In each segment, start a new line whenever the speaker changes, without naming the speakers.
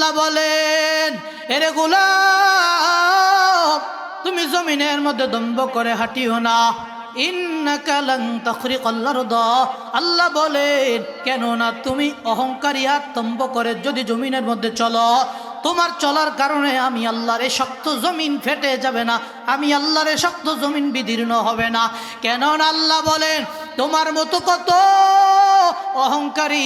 আল্লাহ বলেন, এরে গোলাম, তুমি জমিনের মধ্যে দম্ভ করে হাঁটিও না। ইন্নাকা লান তাখরিকাল আরদ, আল্লাহ বলেন, কেননা তুমি অহংকারী আর দম্ভ করে যদি জমিনের মধ্যে চলো, তোমার চলার কারণে আমি আল্লাহর এই শক্ত জমিন ফেটে যাবে না, আমি আল্লাহর এই শক্ত জমিন বিদীর্ণ হবে না। কেননা আল্লাহ বলেন, তোমার মতো কত অহংকারী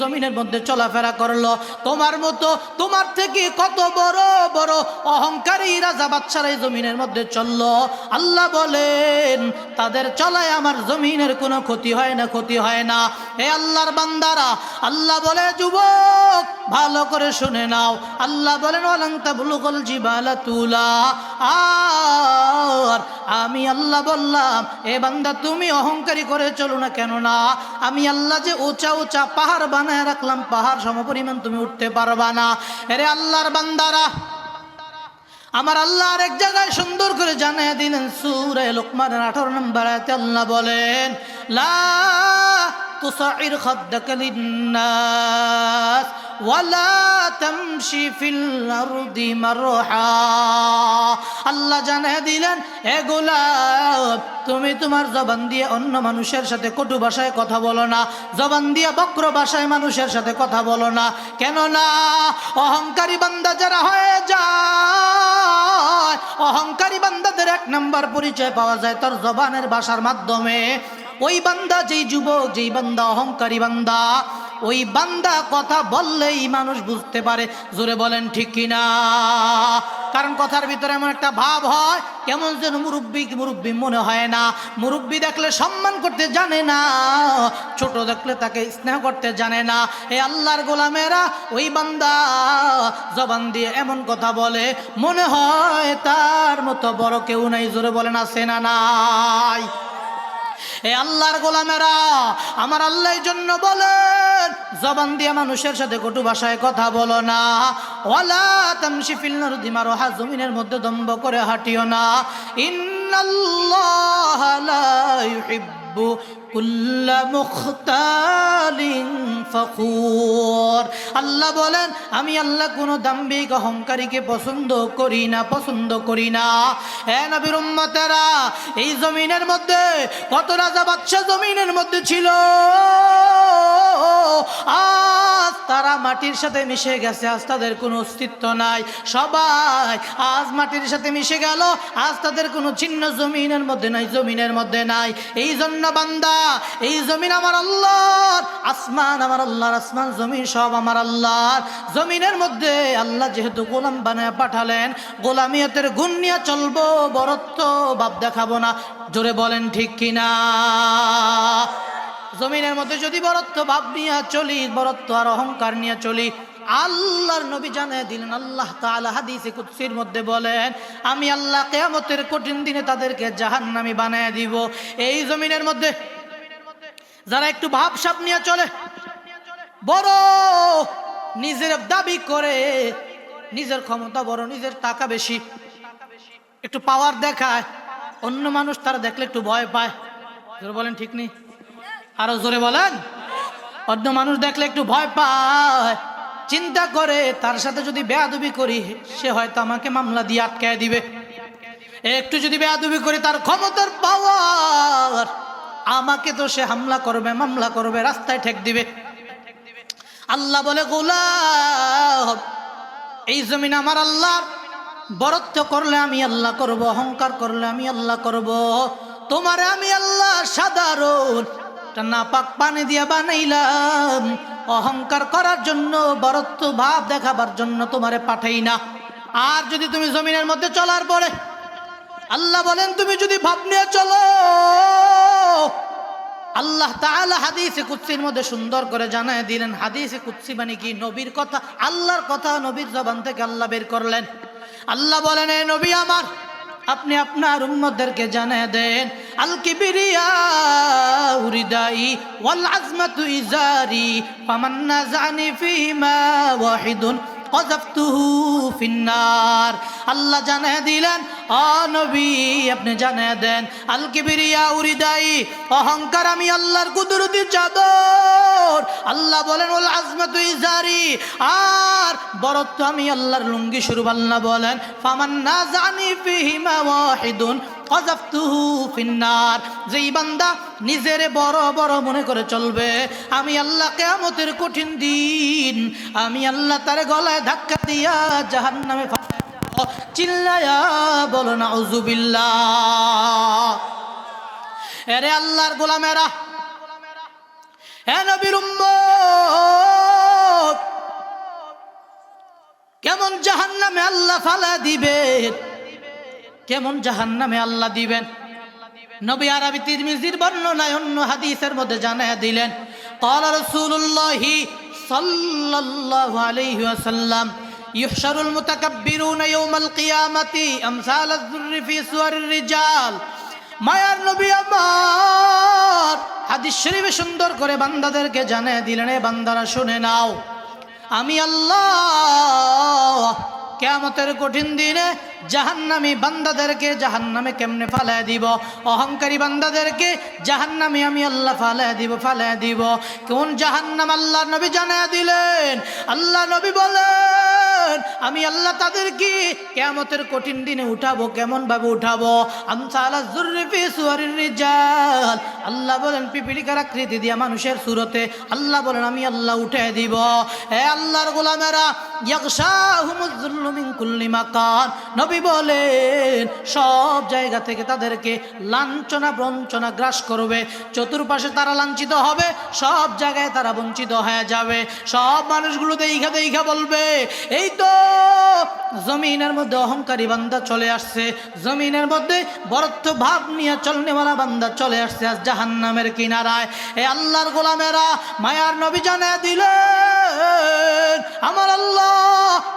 জমিনের মধ্যে চলাফেরা করলো, তোমার মতো তোমার থেকে কত বড় বড় অহংকারী রাজা বাদশারা এই জমিনের মধ্যে চললো। আল্লাহ বলেন, তাদের চলায় আমার জমিনের কোনো ক্ষতি হয় না, ক্ষতি হয় না। হে আল্লাহর বান্দারা, আল্লাহ বলে, যুবক ভালো করে শুনে নাও, আল্লাহ বলেন, ওয়ালান তাবলুগুল জিবালা তুলা, আর আমি আল্লাহ বললাম, এ বান্দা তুমি অহংকারী করে চলো না। কেন না, আমি আল্লাহ যে উঁচা উঁচা পাহাড় বানায় রাখলাম, পাহাড় সমপরিমাণ তুমি উঠতে পারবা না। আরে আল্লাহর বান্দারা, আমার আল্লাহ আরেক জায়গায় সুন্দর করে জানিয়ে দিলেন, সূরা লুকমানের 18 নম্বর আয়াতে আল্লাহ বলেন, লা তুসাইর খাদ্দাকা লিন্নাস ওয়ালা তামশি ফিল আরদি মারহা। আল্লাহ জানিয়ে দিলেন, হে গোলাম, তুমি তোমার জবান দিয়ে অন্য মানুষের সাথে কটু ভাষায় কথা বলো না, জবান দিয়ে বক্র ভাষায় মানুষের সাথে কথা বলো না। কেননা অহংকারী বান্দা যারা হয়ে যায়, অহংকারী বান্দাদের 1 নম্বর পরিচয় পাওয়া যায় তার জবানের ভাষার মাধ্যমে। ওই বান্দা, যেই যুবক, যেই বান্দা অহংকারী বান্দা, ওই বান্দা কথা বললেই মানুষ বুঝতে পারে। জোরে বলেন ঠিক কিনা? কারণ কথার ভিতরে এমন একটা ভাব হয়, কেমন যেন মুরব্বী মুরব্বী মনে হয় না। মুরব্বী দেখলে সম্মান করতে জানে না, ছোট দেখলে তাকে স্নেহ করতে জানে না। এই আল্লাহর গোলামেরা, ওই বান্দা জবান দিয়ে এমন কথা বলে, মনে হয় তার মতো বড় কেউ নাই। জোরে বলেন আছে না নাই? এ আল্লাহর গোলামেরা, আমার আল্লাহ এই জন্য বলেন, জবান দিয়ে মানুষের সাথে কটু ভাষায় কথা বলো না। ওয়ালা তামশি ফিল আরদি মারহা, জমিনের মধ্যে দম্ভ করে হাঁটিও না। ইন্নাল্লাহা লা ইউহিব্বু কুল্লা মুখতালিন ফখুর। আল্লাহ বলেন, আমি আল্লাহ কোনো দাম্ভিক অহংকারীকে পছন্দ করি না, পছন্দ করি না। হে নবীর উম্মতেরা, এই জমিনের মধ্যে কত রাজা বাদশা জমিনের মধ্যে ছিল, আজ তারা মাটির সাথে মিশে গেছে, আজ তাদের কোনো অস্তিত্ব নাই। সবাই আজ মাটির সাথে মিশে গেল, আজ তাদের কোনো চিহ্ন জমিনের মধ্যে নাই, জমিনের মধ্যে নাই। এই জন্য বান্দা, এই জমিন আমার আল্লাহর, আসমান আমার আল্লাহর, আসমান জমিন সব আমার আল্লাহর। জমিনের মধ্যে আল্লাহ যেহেতু গোলাম বানায় পাঠালেন, গোলামিয়তের গুণ নিয়ে চলবো, বরত্ব ভাব দেখাবো না। জোরে বলেন ঠিক কিনা? জমিনের মধ্যে যদি বরত্ব ভাব নিয়ে চলি, বরত্ব আর অহংকার নিয়ে চলি, আল্লাহর নবী জানিয়ে দিলেন, আল্লাহ তাআলা হাদিসে কুদসির মধ্যে বলেন, আমি আল্লাহ কিয়ামতের কঠিন দিনে তাদেরকে জাহান্নামী বানায় দিব। এই জমিনের মধ্যে যারা একটু ভাবসাব নিয়ে চলে, বড় নিজের দাবি করে, নিজের ক্ষমতা বড়, নিজের টাকা বেশি, একটু পাওয়ার দেখায়, অন্য মানুষ তারা দেখলে একটু ভয় পায়। জোরে বলেন ঠিক নেই? আরো জোরে বলেন। অন্য মানুষ দেখলে একটু ভয় পায়, চিন্তা করে তার সাথে যদি বেয়াদবি করি, সে হয়তো আমাকে মামলা দিয়ে আটকায় দিবে। একটু যদি বেয়াদবি করি, তার ক্ষমতার পাওয়ার, আমাকে তো সে হামলা করবে, মামলা করবে, রাস্তায় ঠেক দিবে। আল্লাহ বলে, গোলাম, এই জমিন আমার আল্লাহর, বরত্ব করলে আমি আল্লাহ করব, অহংকার করলে আমি আল্লাহ করব। তোমারে আমি আল্লাহ সাধারণ নাপাক পানি দিয়া বানাইলাম, অহংকার করার জন্য, বরত্ব ভাব দেখাবার জন্য তোমারে পাঠাই না। আর যদি তুমি জমিনের মধ্যে চলার পরে, আল্লাহ বলেন, তুমি যদি ভাব নিয়ে চলো, আল্লাহ তাআলা হাদিসে কুদসির মধ্যে সুন্দর করে জানায় দিলেন। হাদিসে কুদসি মানে কি? নবীর কথা, আল্লাহর কথা নবীর জবান থেকে আল্লাহ বের করলেন। আল্লাহ বলেন, এ নবী আমার, আপনি আপনার উম্মতদেরকে জানিয়ে দেন, আল কিবরিয়া উরিদাই ওয়াল আজমাতু ইজারি ফামান নাযানি ফিমা ওয়াহিদুন قذفتহু ফিন্নার। আল্লাহ জানিয়ে দিলেন, ও নবী আপনি জানিয়ে দেন, আল কিবরিয়া উরিদাই, অহংকার আমি আল্লাহর কুদরতি চাদর। আল্লাহ বলেন ওয়াল আজমাতু ইজারি, আর বরত্ব আমি আল্লাহর লুঙ্গি স্বরূপ। আল্লাহ বলেন ফামান নাযানি ফিহিমা ওয়াহিদুন কযাফতুহু ফিন্নার। যেই বান্দা নিজেরে বড় বড় মনে করে চলবে, আমি আল্লাহ কিয়ামতের কঠিন দিন আমি আল্লাহ তার গলায় ধাক্কা দিয়া জাহান্নামে ফালাবো। চিল্লায়া বলো নাউযুবিল্লাহ। আরে আল্লাহর গোলামেরা, হে নবীর উম্মত, কেমন জাহান্নামে আল্লাহ ফালা দিবেন, কেমন জাহান্নামে আল্লাহ দিবেন। নবী আরবি তিরমিজির বর্ণনায় অন্য হাদিসের মধ্যে জানায়া দিলেন, ক্বালা রাসূলুল্লাহি সাল্লাল্লাহু আলাইহি ওয়াসাল্লাম ইহশারুল মুতাকাব্বিরুনা ইয়াওমাল কিয়ামাতি আমসালাজ যুররি ফি সুওয়ারির রিজাল। মায়ার নবী আমার হাদিস শরীফে সুন্দর করে বান্দাদেরকে জানিয়ে দিলেন, এ বান্দারা শুনে নাও, আমি আল্লাহ কিয়ামতের কঠিন দিনে জাহান্নামী বান্দাদেরকে জাহান্নামে কেমনে ফালায় দিব, অহংকারী বান্দাদেরকে জাহান্নামে আমি আল্লাহ ফালায় দিব। কোন জাহান্নাম আল্লাহ নবী জানিয়ে দিলেন। আল্লাহ নবী বলেন, আমি আল্লাহ তাদেরকে কিয়ামতের কঠিন দিনে উঠাবো। কেমন ভাবে উঠাবো? আমসালাজ যুররি ফি সুওয়ারির রিজাল। আল্লাহ বলেন পিপিলিকার আকৃতি দিয়া মানুষের সুরতে আল্লাহ বলেন আমি আল্লাহ উঠে দিব। হে আল্লাহর গোলামেরা, ইয়াগশাহুমুজ যুল্লু মিন কুল্লি মাকান। নবী বলেন সব জায়গা থেকে তাদেরকে লাঞ্ছনা বঞ্চনা গ্রাস করবে, চতুর্পাশে তারা লাঞ্ছিত হবে, সব জায়গায় তারা বঞ্চিত হয়ে যাবে। সব মানুষগুলো দেখা বলবে, এই তো জমিনের মধ্যে অহংকারী বান্দা চলে আসছে, জমিনের মধ্যে বরত্ব ভাব নিয়ে চলনেওয়ালা বান্দা চলে আসছে আজ জাহান্নামের কিনারায়। এ আল্লাহর গোলামেরা, মায়ার নবী জানিয়ে দিলেন, আমার আল্লাহ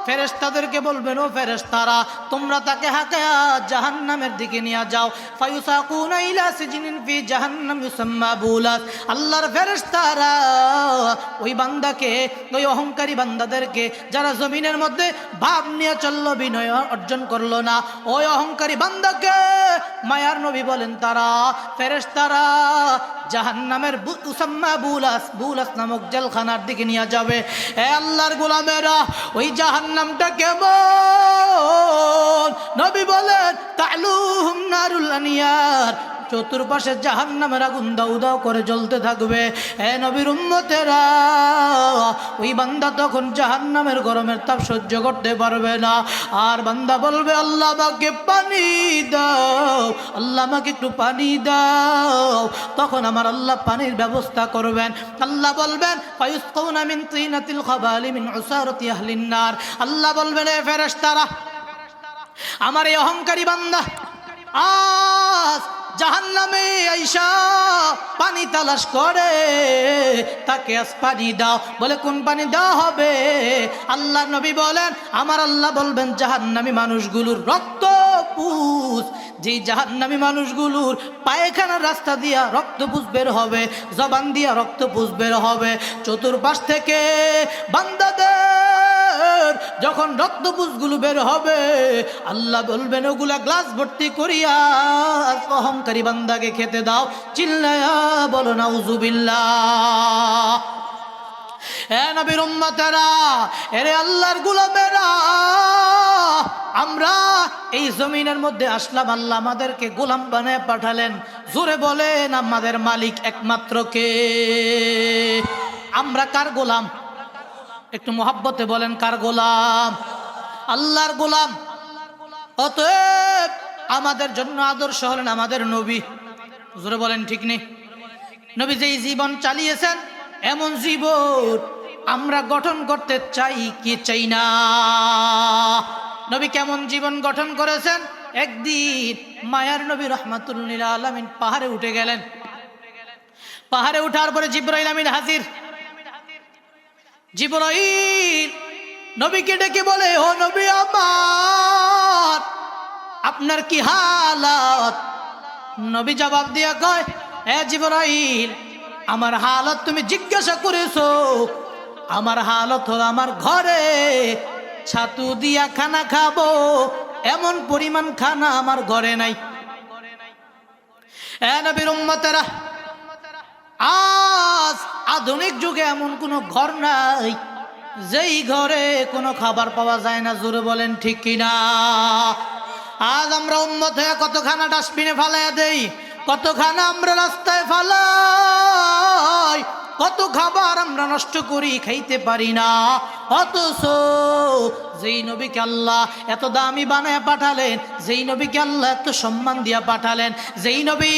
ফেরেশতাদেরকে বলবেন, ও ফেরেশতারা তোমরা তাকে হাঁকায়া জাহান্নামের দিকে নিয়ে যাও। ফায়ুসাকুনা ইলা সিজনিন ফি জাহান্নাম ইউসাম্মা বুলাস। আল্লাহর ফেরেশতারা ওই বান্দাকে, ওই অহংকারী বান্দাদেরকে যারা জমিনের মধ্যে ভাব নিয়ে চললো, বিনয় অর্জন করলো না, ওই অহংকারী বান্দাকে মায়ার নবী বলেন তারা ফেরেশতারা জাহান্নামের উসাম্মা বুলাস নামক জেলখানার দিকে নিয়ে যাবে। এ আল্লাহর গোলামেরা, ওই জাহান্নামটা কেমন? নবী বলেন তা'লুহুম নারুল আনিয়ার, চতুর্পাশে জাহান্নামের আগুন দাউ দাউ করে জ্বলতে থাকবে। হে নবীর উম্মতেরা, ওই বান্দা তখন জাহান্নামের গরমের তাপ সহ্য করতে পারবে না, আর বান্দা বলবে আল্লাহ আমাকে পানি দাও, আল্লাহ আমাকে একটু পানি দাও। তখন আমার আল্লাহ পানির ব্যবস্থা করবেন। আল্লাহ বলবেন ফায়ুসকাউনা মিন তিনাতিল খাবালি মিন উসারাতি আহলিন নার। আল্লাহ বলবেন এ ফেরেশতারা, আমার এই অহংকারী বান্দা আজ জাহান্নামে আইসা পানি তালাশ করে, তাকে আজ পানি দাও। বলে কোন পানি দেওয়া হবে? আল্লাহ নবী বলেন, আমার আল্লাহ বলবেন জাহান্নামী মানুষগুলোর রক্ত পুষ। যেই জাহান্নামী মানুষগুলোর পায়খানার রাস্তা দিয়া রক্ত পুষ বের হবে, জবান দিয়া রক্ত পুষ বের হবে, চতুর্পাশ থেকে বান্দাদের যখন রক্তপুষগুলো বের হবে, আল্লাহ বলবেন ওগুলা গ্লাস ভর্তি করিয়া অহংকারী বান্দাকে খেতে দাও। চিল্লায়া বলো নাউযুবিল্লাহ। এ নবীর উম্মতেরা, এরে আল্লাহর গোলামেরা, আমরা এই জমিনের মধ্যে আসলাম, আল্লাহ আমাদেরকে গোলাম বানায় পাঠালেন। জোরে বলেন আমাদের মালিক একমাত্র কে? আমরা কার গোলাম? একটু মোহাব্বতে বলেন কার গোলাম? আল্লাহর গোলাম। অতএব আমাদের জন্য আদর্শ হলেন আমাদের নবী। জোরে বলেন ঠিক নেই? নবী যেই জীবন চালিয়েছেন, এমন জীবন আমরা গঠন করতে চাই কি চাই না? নবী কেমন জীবন গঠন করেছেন? একদিন মায়ার নবী রাহমাতুল লিল আলামিন পাহাড়ে উঠে গেলেন। পাহাড়ে উঠার পরে জিবরাইল আমিন হাজির। জিবরাইল নবীকে ডেকে বলে, ও নবী আমার, আপনার কি হালত? নবী জবাব দিয়া কয়, হে জিবরাইল, আমার হালত তুমি জিজ্ঞাসা করেছো। আমার হালত হলো আমার ঘরে ছাতু দিয়া খানা খাবো এমন পরিমাণ খানা আমার ঘরে নাই। এ নবীর উম্মতেরা, আজ আধুনিক যুগে এমন কোনো ঘর নাই যেই ঘরে কোনো খাবার পাওয়া যায় না। জোরে বলেন ঠিক কিনা? আজ আমরা উম্মত হয়ে কত খানা ডাস্টবিনে ফালাইয়া দেই, কত খানা আমরা রাস্তায় ফালাই, কত খাবার আমরা নষ্ট করি, খাইতে পারি না। অথচ যেই নবীকে আল্লাহ এত দামি বানায় পাঠালেন, যেই নবীকে আল্লাহ এত সম্মান দিয়া পাঠালেন, যেই নবী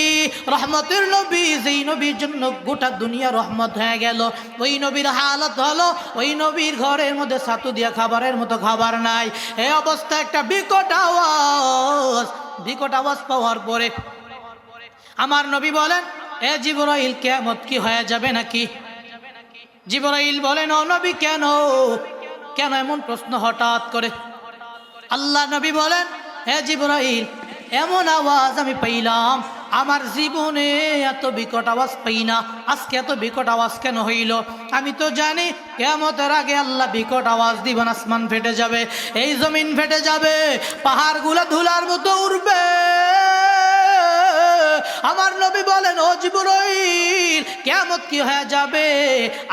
রহমতের নবী, যেই নবীর জন্য গোটা দুনিয়া রহমত হয়ে গেল, ওই নবীর হালত হলো ওই নবীর ঘরের মধ্যে ছাতু দিয়া খাবারের মতো খাবার নাই। এই অবস্থা একটা বিকট আওয়াজ পাওয়ার পরে আমার নবী বলেন, এ জিবরাইল, কিয়ামত কি হয়ে যাবে নাকি? জিবরাইল বলেন, ও নবী, কেন কেন এমন প্রশ্ন হঠাৎ করে? আল্লাহ নবী বলেন, হে জিবরাইল, এমন আওয়াজ আমি পাইলাম, আমার জীবনে এত বিকট আওয়াজ পাই না। আজকে এত বিকট আওয়াজ কেন হইল? আমি তো জানি কিয়ামতের আগে আল্লাহ বিকট আওয়াজ দিবেন, আসমান ফেটে যাবে, এই জমিন ফেটে যাবে, পাহাড়গুলো ধুলার মতো উড়বে। আমার নবী বলেন, ও জিবরাইল, কিয়ামত কি হয়ে যাবে?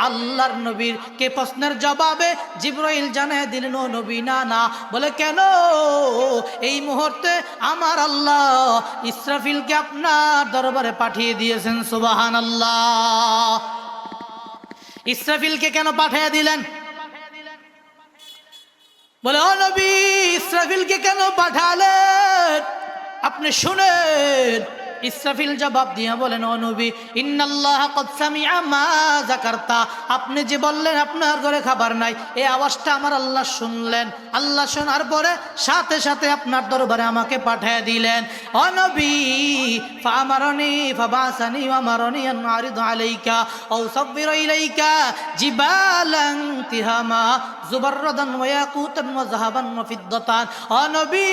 আল্লাহর নবীর কে প্রশ্নের জবাবে জিবরাইল জানায় দিলেন, ও নবী, না না। বলে, কেন? এই মুহূর্তে আমার আল্লাহ ইসরাফিলকে আপনার দরবারে পাঠিয়ে দিয়েছেন। সুবহানাল্লাহ। ইসরাফিলকে কেন পাঠিয়ে দিলেন? বলে, ও নবী, ইসরাফিলকে কেন পাঠালেন? আপনি শুনেন। ইসরাফিল জবাব দিয়া বলেন, ও নবী, ইন্নাল্লাহ ক্বাদ সামিআ মা যাকারতা, আপনি যে বললেন আপনার ঘরে খাবার নাই, এই আওয়াজটা আমার আল্লাহ শুনলেন। আল্লাহ শোনার পরে সাথে সাথে আপনার দরবারে আমাকে পাঠিয়ে দিলেন। ও নবী, ফামারনি ফাবাসানি ওয়ামারনি আন আরিদ আলাইকা আও সাব্বির ইলাইকা জিবালান তিহামা জুবাররাদান ওয়া ইয়াকুতান ওয়া যাহাবান ওয়া ফিদ্দাতান। ও নবী,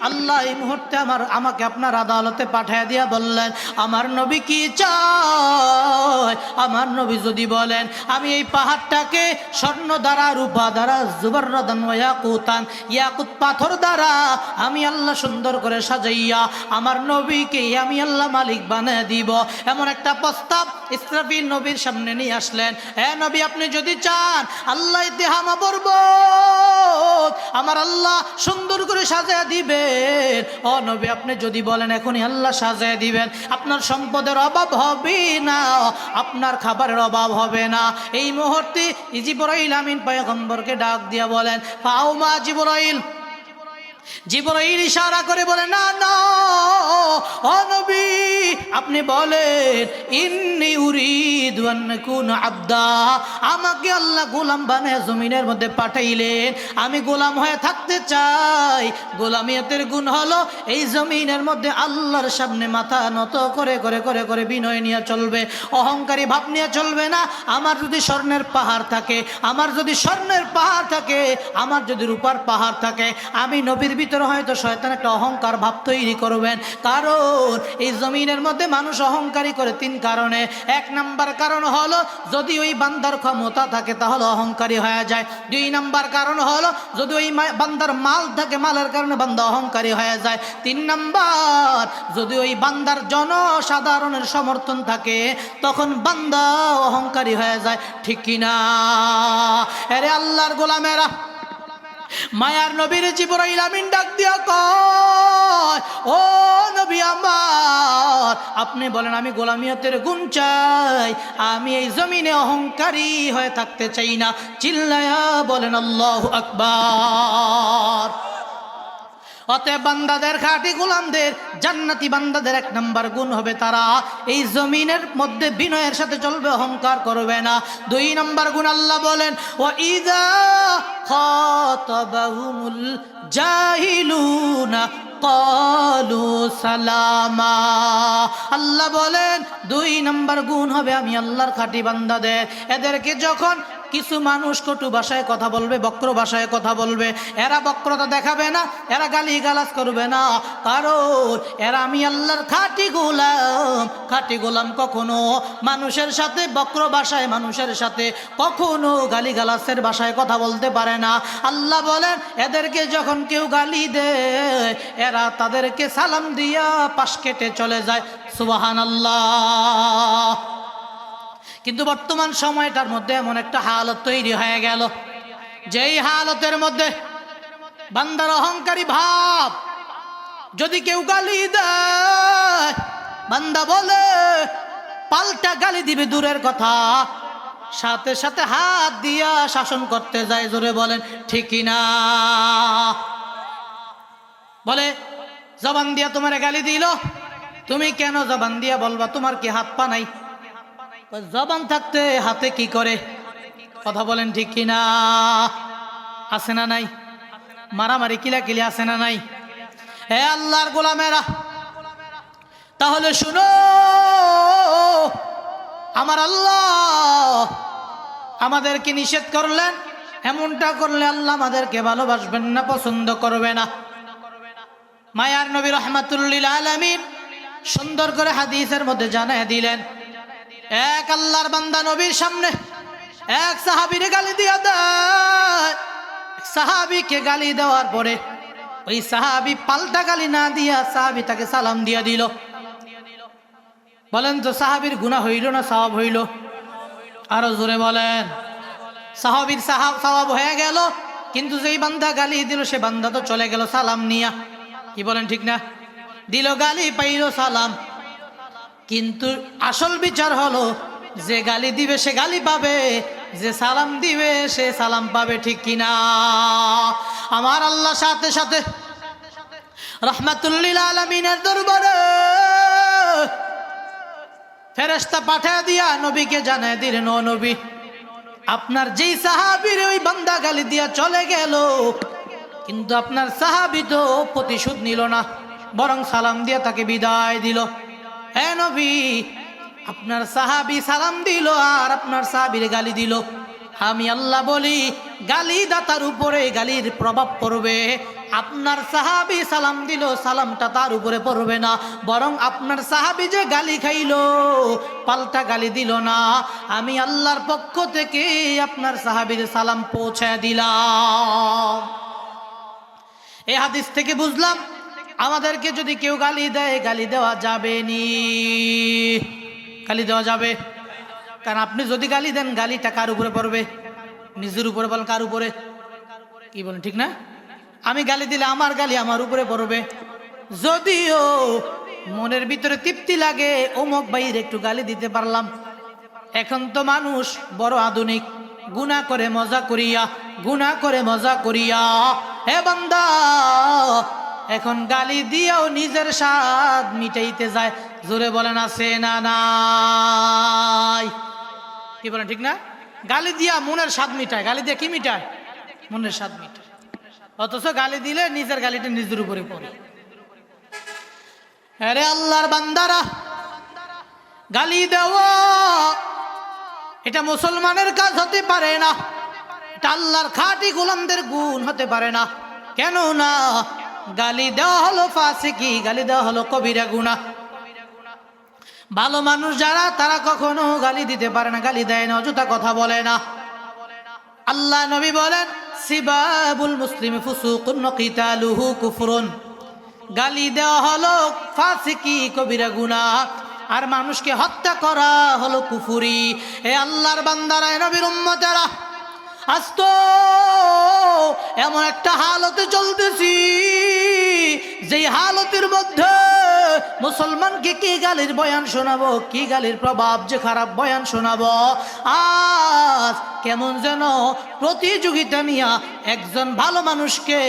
আল্লাহ এই মুহূর্তে আমাকে আপনার আদালতে পাঠিয়ে দিয়া বললেন, আমার নবী কি চায়? আমার নবী যদি বলেন, আমি এই পাহাড়টাকে স্বর্ণ দ্বারা, রূপা দ্বারা, জুবাররাদান ওয়া ইয়াকুতান, ইয়াকুত পাথর দ্বারা আমি আল্লাহ সুন্দর করে সাজাইয়া আমার নবীকে আমি আল্লাহ মালিক বানিয়ে দিব। এমন একটা প্রস্তাব ইসরাফিল নবীর সামনে নিয়ে আসলেন। হে নবী, আপনি যদি চান আল্লাহ ইতিহামা পর্বত আমার আল্লাহ সুন্দর করে সাজায় দিবেন। ও নবী, আপনি যদি বলেন এখনই আল্লাহ সাজায় দিবেন, আপনার সম্পদের অভাব হবে না, আপনার খাবারের অভাব হবে না। এই মুহূর্তে জিবরাইল আমিন পয়গম্বরকে ডাক দিয়া বলেন, ফাউমা জিবরাইল। জিবরাইল ইশারা করে বলে, না না, ও নবী, আপনি বলেন, ইন্নী উরিদু আন আকুনা আবদা, আমাকে আল্লাহ গোলাম বানায় জমিনের মধ্যে পাঠাইলেন, আমি গোলাম হয়ে থাকতে চাই। গোলামিয়তের গুণ হলো এই জমিনের মধ্যে আল্লাহর সামনে মাথা নত করে করে করে করে বিনয় নিয়ে চলবে, অহংকারী ভাব নিয়ে চলবে না। আমার যদি স্বর্ণের পাহাড় থাকে, আমার যদি স্বর্ণের পাহাড় থাকে, আমার যদি রূপার পাহাড় থাকে, আমি নবীর ভিতরে হয়তো শয়তান একটা অহংকার ভাব তৈরি করবেন। কারণ এই জমিনের মধ্যে মানুষ অহংকারী করে তিন কারণে। এক নাম্বার কারণ হলো, যদি ওই বান্দার ক্ষমতা থাকে তাহলে অহংকারী হয়ে যায়। দুই নাম্বার কারণ হলো, যদি ওই বান্দার মাল থাকে, মালের কারণে বান্দা অহংকারী হয়ে যায়। তিন নাম্বার, যদি ওই বান্দার জনসাধারণের সমর্থন থাকে তখন বান্দা অহংকারী হয়ে যায়। ঠিক কিনা? আরে আল্লাহর গোলামেরা, মায়ার নবীর জিবরাইল আমিন ডাক দিয়া কয়, ও নবী আমার, আপনি বলেন আমি গোলামিয়তের গুণ চাই, আমি এই জমিনে অহংকারী হয়ে থাকতে চাই না। চিল্লায়া বলেন আল্লাহু আকবার। অতএব বান্দাদের, খাঁটি গোলামদের, জান্নাতি বান্দাদের এক নাম্বার গুণ হবে তারা এই জমিনের মধ্যে বিনয়ের সাথে চলবে, অহংকার করবে না। দুই নাম্বার গুণ আল্লাহ বলেন, ওয়া ইযা খাতাবাহুমুল জাহিলুনা ক্বালু সালামা। আল্লাহ বলেন দুই নাম্বার গুণ হবে আমি আল্লাহর খাঁটি বান্দাদের, এদেরকে যখন কিছু মানুষ কটু ভাষায় কথা বলবে, বক্র ভাষায় কথা বলবে, এরা বক্রতা দেখাবে না, এরা গালি গালাজ করবে না, কারণ এরা আমি আল্লাহর খাঁটি গোলাম কখনো মানুষের সাথে বক্র ভাষায়, মানুষের সাথে কখনো গালি গালাজের ভাষায় কথা বলতে পারে না। আল্লাহ বলেন এদেরকে যখন কেউ গালি দেয় এরা তাদেরকে সালাম দিয়া পাশ কেটে চলে যায়। সুবহানাল্লাহ। কিন্তু বর্তমান সময়টার মধ্যে এমন একটা হালত তৈরি হয়ে গেল, যেই হালতের মধ্যে বান্দার অহংকারী ভাব, যদি কেউ গালি দেয় বান্দা বলে পাল্টা গালি দিবে দূরের কথা, সাথে সাথে হাত দিয়া শাসন করতে যায়। জোরে বলেন ঠিক না? বলে জবান দিয়া তোমার গালি দিল, তুমি কেন জবান দিয়া বলবা? তোমার কি হাত পা নাই? জবান থাকতে হাতে কি করে? কথা বলেন ঠিক কিনা? আছে না নাই? মারামারি কিলাকিলি আছে না নাই? হে আল্লাহর গোলামেরা, তাহলে শুনো, আমার আল্লাহ আমাদেরকে নিষেধ করলেন, এমনটা করলে আল্লাহ আমাদেরকে ভালোবাসবেন না, পছন্দ করবে না। মায়ার নবী রাহমাতুল লিল আলামিন সুন্দর করে হাদিসের মধ্যে জানায় দিলেন, এক আল্লাহর বান্দা নবীর সামনে এক সাহাবীরে গালি দিয়া দেয়। সাহাবীকে গালি দেওয়ার পরে ওই সাহাবী পাল্টা গালি না দিয়া সাহাবী তাকে সালাম দিয়া দিল। বলেন তো সাহাবীর গুনাহ হইল না সওয়াব হইল? আরো জোরে বলেন। সাহাবীর সওয়াব হয়ে গেল, কিন্তু যেই বান্দা গালি দিল সে বান্দা তো চলে গেল সালাম নিয়া। কি বলেন ঠিক না? দিল গালি, পাইল সালাম, কিন্তু আসল বিচার হলো যে গালি দিবে সে গালি পাবে, যে সালাম দিবে সে সালাম পাবে। ঠিক কিনা? আমার আল্লাহ সাথে সাথে রাহমাতুল লিল আলামিনের দরবারে ফেরেশতা পাঠিয়ে দিয়া নবীকে জানায় দিলেন, ও নবী, আপনার যেই সাহাবীর ওই বান্দা গালি দিয়া চলে গেল, কিন্তু আপনার সাহাবী তো প্রতিশোধ নিল না, বরং সালাম দিয়া তাকে বিদায় দিল। হে নবী, আপনার সাহাবী সালাম দিল আর আপনার সাহাবীর গালি দিল। আমি আল্লাহ বলি গালি দাতার উপরে গালির প্রভাব পড়বে। আপনার সাহাবী সালাম দিল, সালামটা তার উপরে পড়বে না, বরং আপনার সাহাবী যে গালি খাইলো, পাল্টা গালি দিল না, আমি আল্লাহর পক্ষ থেকে আপনার সাহাবীর সালাম পৌঁছায় দিলাম। এই হাদিস থেকে বুঝলাম আমাদেরকে যদি কেউ গালি দেয়, গালি দেওয়া যাবে নি? গালি দেওয়া যাবে? কারণ আপনি যদি গালি দেন, গালিটা কার উপরে পড়বে? নিজের উপরে। বলেন কার উপরে? কি বলেন ঠিক না? আমি গালি দিলে আমার গালি আমার উপরে পড়বে। যদিও মনের ভিতরে তৃপ্তি লাগে, অমুক ভাইয়ের একটু গালি দিতে পারলাম। এখন তো মানুষ বড় আধুনিক, গুনাহ করে মজা করিয়া, গুনাহ করে মজা করিয়া। হে বান্দা, এখন গালি দিয়েও নিজের স্বাদ মিটাইতে যায়। জোরে বলেন আছে না নাই? কি বলেন ঠিক না? গালি দিয়া মনের স্বাদ মিটায়। গালি দিয়ে কি মিটায়? মনের স্বাদ মিটায়। অথচ গালি দিলে নিজের গালিটা নিজের উপরে পড়ে। আরে আল্লাহর বান্দারা, গালি দেওয়া এটা মুসলমানের কাজ হতে পারে না, এটা আল্লাহর খাঁটি গোলামদের গুণ হতে পারে না। কেন না? গালি দেওয়া হলো ফাসিকি, গালি দেওয়া হলো কবিরা গুনাহ। ভালো মানুষ যারা, তারা কখনো গালি দিতে পারে না, গালি দেয় না, অযথা কথা বলে না। আল্লাহ নবী বলেন, সিবাবুল মুসলিমি ফুসুকুন ওয়া কিতালুহু কুফরুন। গালি দেওয়া হলো ফাসিকি, কবিরা গুনাহ, আর মানুষকে হত্যা করা হলো কুফরি। হে আল্লাহর বান্দারা, নবীর উম্মতেরা, আজ তো এমন একটা হালতে চলতেছি, যেই হালতের মধ্যে মুসলমানকে কি গালির বয়ান শোনাবো, কি গালির প্রভাব যে খারাপ বয়ান শোনাবো। আজ কেমন যেন প্রতিযোগিতা নিয়া একজন ভালো মানুষকে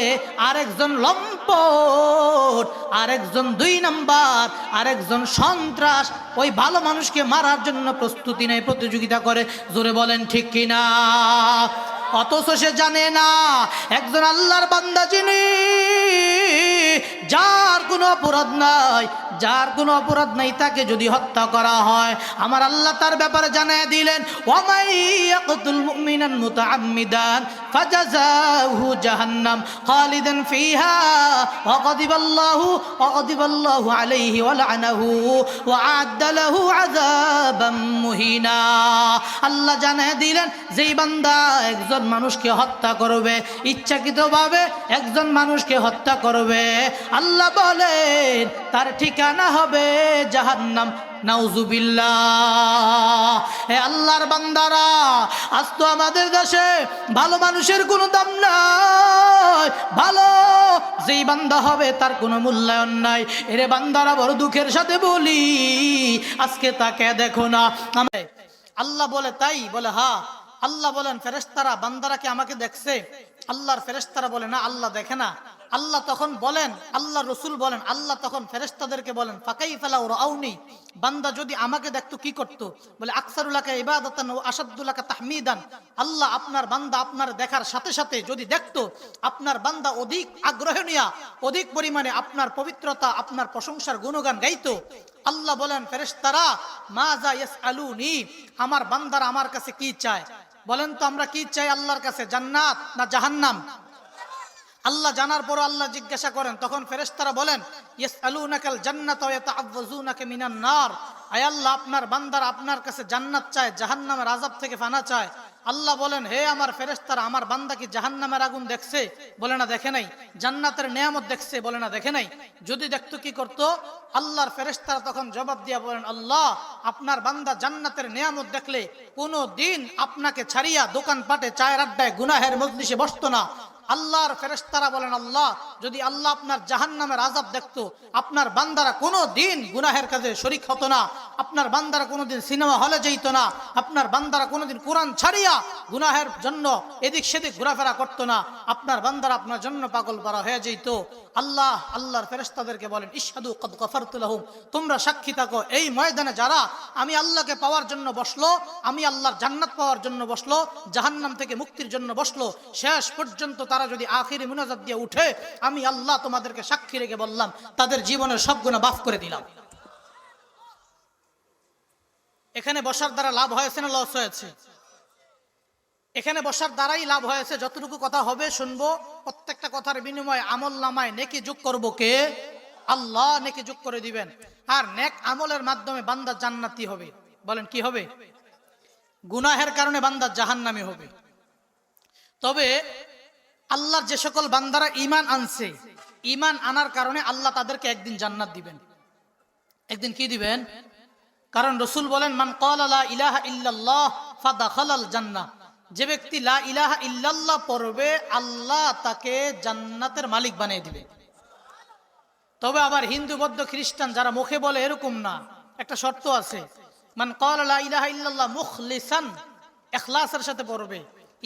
আরেকজন লম্পট, আরেকজন 2 নাম্বার, আরেকজন সন্ত্রাস, ওই ভালো মানুষকে মারার জন্য প্রস্তুতি নেয়, প্রতিযোগিতা করে। জোরে বলেন ঠিক কিনা? অথচ সে জানে না একজন আল্লাহর বান্দা যিনি যার কোনো অপরাধ নাই, যার কোনো অপরাধ নাই তাকে যদি হত্যা করা হয়, আমার আল্লাহ তার ব্যাপারে জানিয়ে দিলেন, ওয়ামাই ইয়াকতুল মুমিনান মুতাআম্মিদান ফাজাযাউহু জাহান্নাম খালিদান ফিহা ওয়া গাদিবাল্লাহু আলাইহি ওয়া লা'নাহু ওয়া আ'আদ্দা লাহু আযাবাম মুহিনা। আল্লাহ জানিয়ে দিলেন, যেই বান্দা একজন মানুষকে হত্যা করবে, ইচ্ছাকৃতভাবে একজন মানুষকে হত্যা করবে, আল্লাহ বলেন তার ঠিকানা হবে জাহান্নাম। নাউজুবিল্লাহ। হে আল্লাহর বান্দারা, আজ তো আমাদের দেশে ভালো মানুষের কোনো দাম নাই, ভালো যেই বান্দা হবে তার কোনো মূল্যায়ন নাই। এরে বান্দারা, বড় দুঃখের সাথে বলি, আজকে তাকে দেখো না। আল্লাহ বলে তাই? বলে হ্যাঁ। আল্লাহ বলেন, ফেরেশতারা বান্দারা কি আমাকে দেখছে? আল্লাহর ফেরেশতারা বলে না, আল্লাহ দেখে না। আল্লাহ তখন বলেন, আল্লাহ রসুল বলেন, আল্লাহ তখন ফেরেশতাদেরকে বলেন, ফাকাইফা লাউ রাআউনি, বান্দা যদি আমাকে দেখতো কি করতো? বলে আকসারুলাকা ইবাদাতান ওয়া আশাদ্দুলাকা তাহমিদান। আল্লাহ আপনার বান্দা আপনার দেখার সাথে সাথে যদি দেখতো, আপনার বান্দা অধিক আগ্রহ নিয়া অধিক পরিমাণে আপনার পবিত্রতা, আপনার প্রশংসার গুণগান গাইতো। আল্লাহ বলেন, ফেরেশতারা মাযা ইয়াসআলুনি, আমার বান্দারা আমার কাছে কি চায়? বলেন তো আমরা কি চাই আল্লাহর কাছে, জান্নাত না জাহান্নাম? আল্লাহ জানার পর আল্লাহ জিজ্ঞাসা করেন, তখন ফেরেশতারা বলেন, ইয়াসআলুনাকাল জান্নাতা ওয়া ইয়াতাআওয়াযুনাকা মিনান নার। আয় আল্লাহ, আপনার বান্দারা আপনার কাছে জান্নাত চায়, জাহান্নামের আযাব থেকে পানা চায়। আল্লাহ বলেন, হে আমার ফেরেশতারা, আমার বান্দা কি জাহান্নামের আগুন দেখছে? বলে না, দেখে নাই। জান্নাতের নেয়ামত দেখছে? বলে না, দেখে নাই। যদি দেখতো কি করত? আল্লাহর ফেরেশতারা তখন জবাব দিয়া বলেন, আল্লাহ আপনার বান্দা জান্নাতের নেয়ামত দেখলে কোনো দিন আপনাকে ছাড়িয়া দোকানপাটে, চায়ের আড্ডায়, গুনাহের মজলিসে বসতো না। আল্লাহর ফেরেশতারা বলেন, আল্লাহ যদি আল্লাহ আপনার জাহান্নামের আযাব দেখতো, আপনার বান্দারা কোনো দিন গুনাহের কাজে শরীক হতো না, আপনার বান্দারা কোনোদিন সিনেমা হলে যেত না, আপনার বান্দারা কোনোদিন কোরআন ছাড়িয়া গুনাহের জন্য এদিক সেদিক ঘোরাফেরা করতো না, আপনার বান্দারা আপনার জন্য পাগল পারা হয়ে যেত। আল্লাহ আল্লাহর ফেরেশতাদেরকে বলেন, ইশহাদু ক্বাদ গফারতু লাহুম, তোমরা সাক্ষী থাকো, এই ময়দানে যারা আমি আল্লাহকে পাওয়ার জন্য বসলো, আমি আল্লাহর জান্নাত পাওয়ার জন্য বসলো, জাহান্নাম থেকে মুক্তির জন্য বসলো, শেষ পর্যন্ত তারা যদি আখিরি মুনাজাত দিয়ে উঠে, আমি আল্লাহ তোমাদেরকে সাক্ষী রেখে বললাম, তাদের জীবনের সব গুনাহ মাফ করে দিলাম। এখানে বসার দ্বারা লাভ হয়েছে না লস হয়েছে? এখানে বসার দ্বারাই লাভ হয়েছে। যতটুকু কথা হবে শুনবো, প্রত্যেকটা কথার বিনিময়ে আমল নামায় নেকি যোগ করবো কে? আল্লাহ নেকি যোগ করে দিবেন। আর নেক আমলের মাধ্যমে বান্দা জান্নাতি হবে। বলেন কি হবে? গুনাহের কারণে বান্দা জাহান্নামী হবে। তবে আল্লাহর যে সকল বান্দারা ঈমান আনছে, ঈমান আনার কারণে আল্লাহ তাদেরকে একদিন জান্নাত দিবেন। একদিন কি দিবেন? কারণ রসুল বলেন, মান ক্বালা লা ইলাহা ইল্লাল্লাহ ফাদাখালাল জান্নাহ, যে ব্যক্তি লা ইলাহা ইল্লাল্লাহ পড়বে, আল্লাহ তাকে জান্নাতের মালিক বানিয়ে দিবে। তবে আবার হিন্দু, বৌদ্ধ, খ্রিস্টান যারা মুখে বলে এরকম না, একটা শর্ত আছে। মান ক্বালা লা ইলাহা ইল্লাল্লাহ মুখলিসান, ইখলাসের সাথে পড়বে,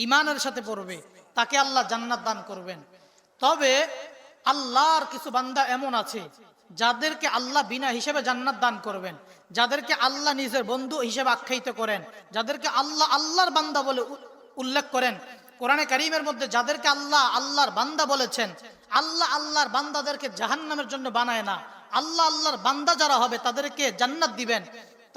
ঈমানের সাথে পড়বে, তাকে আল্লাহ জান্নাত দান করবেন। তবে আল্লাহর কিছু বান্দা এমন আছে যাদেরকে আল্লাহ বিনা হিসেবে জান্নাত দান করবেন, যাদেরকে আল্লাহ নিজের বন্ধু হিসেবে আখ্যায়িত করেন, যাদেরকে আল্লাহ আল্লাহর বান্দা বলে উল্লেখ করেন। কোরআনে কারীমের মধ্যে যাদেরকে আল্লাহ আল্লাহর বান্দা বলেছেন, আল্লাহ আল্লাহর বান্দাদেরকে জাহান্নামের জন্য বানায় না, আল্লাহ আল্লাহর বান্দা যারা হবে তাদেরকে জান্নাত দিবেন।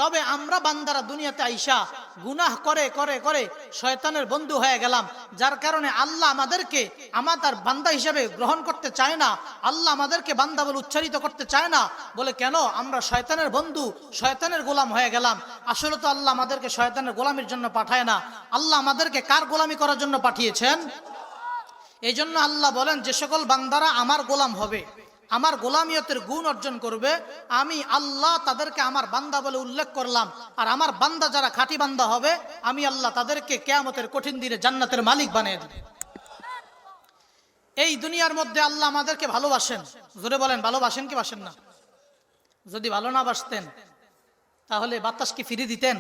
তবে আমরা বান্দারা দুনিয়াতে আইসা গুনাহ করে করে করে শয়তানের বন্ধু হয়ে গেলাম, যার কারণে আল্লাহ আমাদেরকে আমাদের বান্দা হিসেবে গ্রহণ করতে চায় না, আল্লাহ আমাদেরকে বান্দা বলে উচ্চারিত করতে চায় না। বলে কেন? আমরা শয়তানের বন্ধু, শয়তানের গোলাম হয়ে গেলাম। আসলে তো আল্লাহ আমাদেরকে শয়তানের গোলামির জন্য পাঠায় না, আল্লাহ আমাদেরকে কার গোলামি করার জন্য পাঠিয়েছেন? এই জন্য আল্লাহ বলেন, যে সকল বান্দারা আমার গোলাম হবে, আমার গোলামিয়তের গুণ অর্জন করবে, আমি আল্লাহ তাদেরকে আমার বান্দা বলে উল্লেখ করলাম। আর আমার বান্দা যারা খাঁটি বান্দা হবে, আমি আল্লাহ তাদেরকে কিয়ামতের কঠিন দিনে জান্নাতের মালিক বানিয়ে দেব। এই দুনিয়ার মধ্যে আল্লাহ আমাদেরকে ভালোবাসেন। জোরে বলেন, ভালোবাসেন কি বাসেন না? যদি ভালো না বাসতেন তাহলে বাতাস কি ফিরে দিতেন?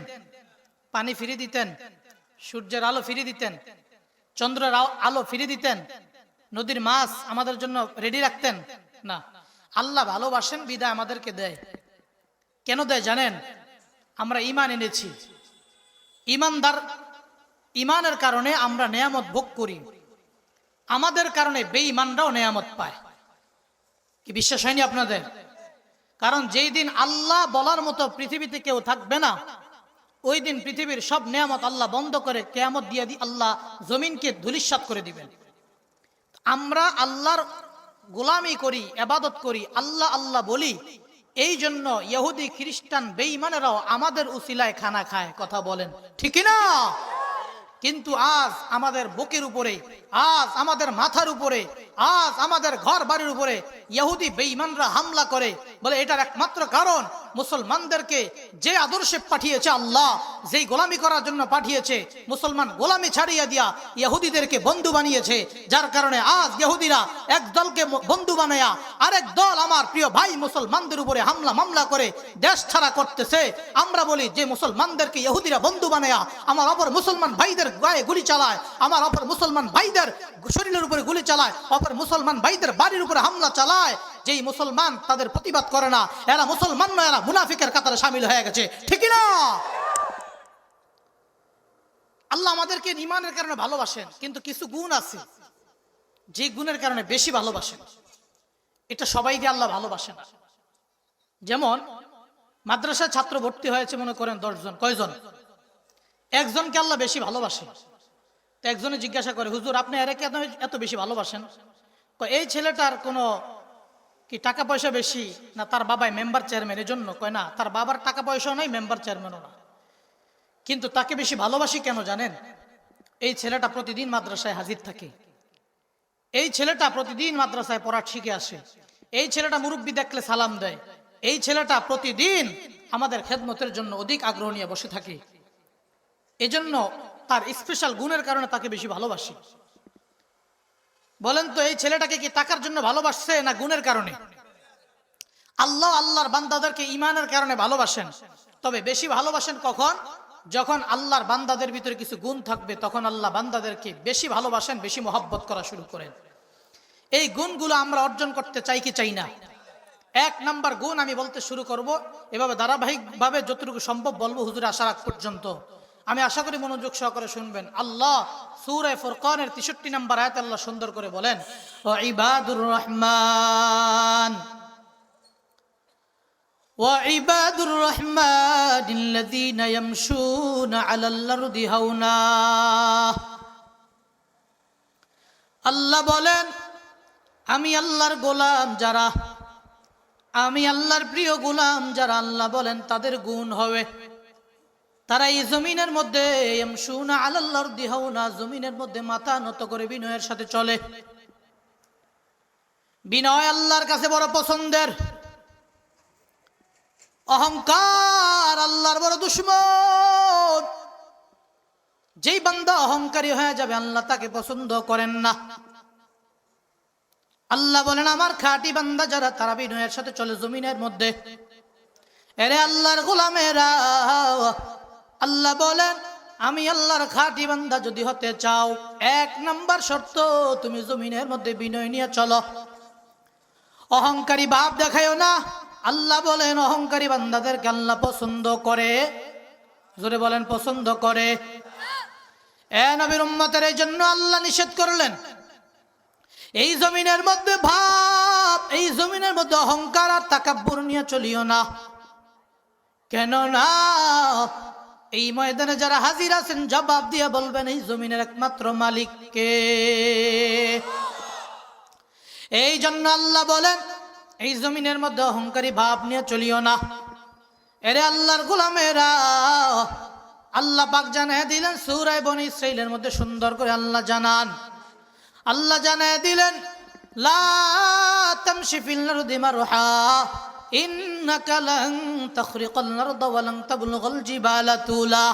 পানি ফিরে দিতেন? সূর্যের আলো ফিরে দিতেন? চন্দ্রের আলো ফিরে দিতেন? নদীর মাছ আমাদের জন্য রেডি রাখতেন? না। আল্লাহ ভালোবাসেন বিদায় আমাদেরকে দেয়। কেন দেয় জানেন? আমরা ঈমান এনেছি, ঈমানের কারণে আমরা নেয়ামত ভোগ করি, আমাদের কারণে বেঈমানরাও নেয়ামত পায়। কি বিশ্বাস হয়নি আপনাদের? কারণ যেই দিন আল্লাহ বলার মতো পৃথিবীতে কেউ থাকবে না, ওই দিন পৃথিবীর সব নিয়ামত আল্লাহ বন্ধ করে কিয়ামত দিয়ে আল্লাহ জমিনকে ধূলিসাৎ করে দিবেন। আমরা আল্লাহর গোলামি করি, ইবাদত করি, আল্লাহ আল্লাহ বলি, এই জন্য ইহুদি খ্রিস্টান বেঈমানেরাও আমাদের উসিলায় খানা খায়। কথা বলেন ঠিক না? কিন্তু আজ আমাদের বুকের উপরে, আজ আমাদের মাথার উপরে, আজ আমাদের ঘর বাড়ির উপরে ইহুদি বেঈমানরা হামলা করে। বলে এটার একমাত্র কারণ মুসলমানদেরকে যে আদর্শে পাঠিয়েছে আল্লাহ, যেই গোলামি করার জন্য পাঠিয়েছে, মুসলমান গোলামি ছাড়িয়ে দিয়া ইহুদিদেরকে বন্ধু বানিয়েছে। যার কারণে আজ ইহুদিরা এক দলকে বন্ধু বানায়া আরেক দল আমার প্রিয় ভাই মুসলমানদের উপরে হামলা মামলা করে দেশ ছাড়া করতেছে। আমরা বলি যে মুসলমানদেরকে ইহুদিরা বন্ধু বানায়া আমার অপর মুসলমান ভাইদের গায়ে গুলি চালায়, আমার অপর মুসলমান ভাইদের শরীরের উপরে গুলি চালায়, অপর মুসলমান ভাইদের বাড়ির উপরে হামলা চালায়। যেই মুসলমান তাদের প্রতিবাদ করে না, এরা মুসলমান নয়, এরা মুনাফিকের কাতারে শামিল হয়ে গেছে। ঠিক না? আল্লাহ আমাদেরকে ঈমানের কারণে ভালোবাসেন, কিন্তু কিছু গুণ আছে যে গুণের কারণে বেশি ভালোবাসেন। এটা সবাইকে আল্লাহ ভালোবাসেন। যেমন মাদ্রাসায় ছাত্র ভর্তি হয়েছে মনে করেন 10 জন, কয়জন? একজনকে আল্লাহ বেশি ভালোবাসে। তো একজনে জিজ্ঞাসা করে, হুজুর আপনি এরা কেন এত বেশি ভালোবাসেন? এই ছেলেটার কোনো কি টাকা পয়সা বেশি, না তার বাবাই মেম্বার চেয়ারম্যান এই জন্য? কয় না, তার বাবার টাকা পয়সাও নাই, মেম্বার চেয়ারম্যানও না। কিন্তু তাকে বেশি ভালোবাসি কেন জানেন? এই ছেলেটা প্রতিদিন মাদ্রাসায় হাজির থাকে, এই ছেলেটা প্রতিদিন মাদ্রাসায় পড়া শিখে আসে, এই ছেলেটা মুরব্বি দেখলে সালাম দেয়, এই ছেলেটা প্রতিদিন আমাদের খেদমতের জন্য অধিক আগ্রহ নিয়ে বসে থাকে। এজন্য তার স্পেশাল গুণের কারণে তাকে বেশি ভালোবাসি। বলেন তো এই ছেলেটাকে কি টাকার জন্য ভালোবাসছে না গুণের কারণে? আল্লাহ আল্লাহর বান্দাদেরকে ঈমানের কারণে ভালোবাসেন। তবে বেশি ভালোবাসেন কখন? যখন আল্লাহর বান্দাদের ভিতরে কিছু গুণ থাকবে, তখন আল্লাহ বান্দাদেরকে বেশি ভালোবাসেন, বেশি মহব্বত করা শুরু করেন। এই গুণগুলো আমরা অর্জন করতে চাই কি চাই না? 1 নাম্বার গুণ আমি বলতে শুরু করব, এভাবে ধারাবাহিকভাবে যতটুকু সম্ভব বলবো হুজুর আসার আগ পর্যন্ত। আমি আশা করি মনোযোগ সহকারে শুনবেন। আল্লাহ সূরা ফুরকানের 63 নম্বর আয়াতে আল্লাহ সুন্দর করে বলেন, ওয়া ইবাদুর রহমান ওয়া ইবাদুর রহমানিল্লাযীনা ইয়ামশুনা আলাল আরদি হাওনা। আল্লাহ বলেন, আমি আল্লাহর গোলাম যারা, আমি আল্লাহর প্রিয় গোলাম যারা, আল্লাহ বলেন তাদের গুণ হবে তারা এই জমিনের মধ্যে ইয়ামশুনা আলাল আরদি হাওনা, জমিনের মধ্যে মাথা নত করে বিনয়ের সাথে চলে। বিনয় আল্লাহর কাছে বড় পছন্দের। অহংকার আল্লাহর বড় দুশমন। যেই বান্দা অহংকারী হয়ে যাবে আল্লাহ তাকে পছন্দ করেন না। আল্লাহ বলেন আমার খাঁটি বান্দা যারা, তারা বিনয়ের সাথে চলে জমিনের মধ্যে। এরে আল্লাহর গোলামেরা, আল্লাহ বলেন আমি আল্লাহর খাঁটি বান্দা যদি হতে চাও, 1 নাম্বার শর্ত, তুমি জমিনের মধ্যে বিনয় নিয়ে চলো, অহংকারী ভাব দেখায়ও না। আল্লাহ বলেন অহংকারী বান্দাদেরকে আল্লাহ পছন্দ করে। জোরে বলেন পছন্দ করে। এ নবীর উম্মতের, এই জন্য আল্লাহ নিষেধ করলেন এই জমিনের মধ্যে ভাব, এই জমিনের মধ্যে অহংকার আর তাকাব্বুর নিয়ে চলিও না। কেন না এই ময়দানে যারা হাজির আছেন জবাব দিয়ে বলবেন এই জমিনের একমাত্র মালিক কে। এই জন্য আল্লাহ বলেন এই জমিনের মধ্যে অহংকারী ভাব নিয়ে চলিও না। এরে আল্লাহর গোলামেরা, আল্লাহ পাক জানায় দিলেন সূরা বনী ইসরাঈলের মধ্যে সুন্দর করে আল্লাহ জানান, আল্লাহ জানায় দিলেন লা তামশি ফিল আরদি মারহা ইন্নাকা লান তাখরিকাল আরদা ওয়া লান তাবলুগাল জিবালা তুলা।